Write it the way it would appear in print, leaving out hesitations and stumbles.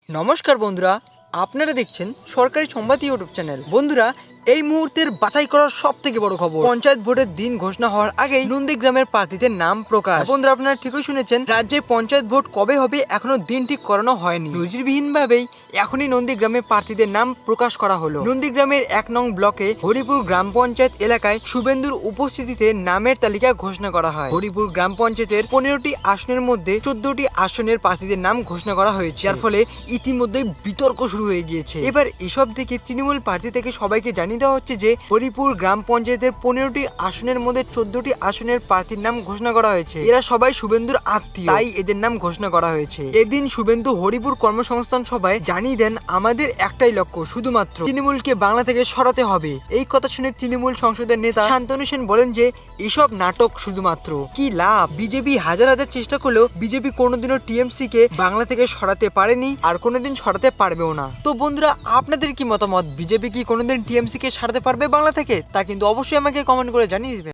নমস্কার বন্ধুরা, আপনারা দেখছেন সরকারি সংবাদ ইউটিউব চ্যানেল। বন্ধুরা, এই মুহূর্তের বাছাই করার সব থেকে বড় খবর, পঞ্চায়েত ভোটের দিন ঘোষণা হওয়ার আগেই নন্দীগ্রামের প্রার্থীদের নাম প্রকাশ। বন্ধুরা, আপনারা ঠিকই শুনেছেন, রাজ্যে পঞ্চায়েত ভোট কবে হবে এখনো দিন ঠিক করানো হয়নি। নজিরবিহীন ভাবেই এখনই নন্দীগ্রামের প্রার্থীদের নাম প্রকাশ করা হলো। নন্দীগ্রামের ১ নং ব্লকে হরিপুর গ্রাম পঞ্চায়েত এলাকায় শুভেন্দুর উপস্থিতিতে নামের তালিকা ঘোষণা করা হয়। হরিপুর গ্রাম পঞ্চায়েতের ১৫টি আসনের মধ্যে ১৪টি আসনের প্রার্থীদের নাম ঘোষণা করা হয়েছে, যার ফলে ইতিমধ্যেই বিতর্ক শুরু হয়ে গিয়েছে। এবার এসব থেকে তৃণমূল প্রার্থী থেকে সবাইকে জানিয়ে দেওয়া হচ্ছে যে হরিপুর গ্রাম পঞ্চায়েতের ১৫টি আসনের মধ্যে ১৪টি আসনের প্রার্থীর নাম ঘোষণা করা হয়েছে। এরা সবাই শুভেন্দুর আত্মীয়, তাই এদের নাম ঘোষণা করা হয়েছে। এদিন শুভেন্দু হরিপুর কর্মসংস্থান সভায় জানিয়ে দেন, আমাদের একটাই লক্ষ্য, শুধুমাত্র তৃণমূলকে বাংলা থেকে সরাতে হবে। এই কথা শুনে তৃণমূল সংসদের নেতা শান্তনু সেন বলেন যে এসব নাটক, শুধুমাত্র কি লাভ? বিজেপি হাজার হাজার চেষ্টা করলেও বিজেপি কোনোদিনও টিএমসি কে বাংলা থেকে সরাতে পারেনি, আর কোনোদিন সরাতে পারবেও না। তো বন্ধুরা, আপনাদের কি মতামত? বিজেপি কি কোনোদিন টিএমসি কে সরাতে পারবে বাংলা থেকে? তা কিন্তু অবশ্যই আমাকে কমেন্ট করে জানিয়ে দিবেন।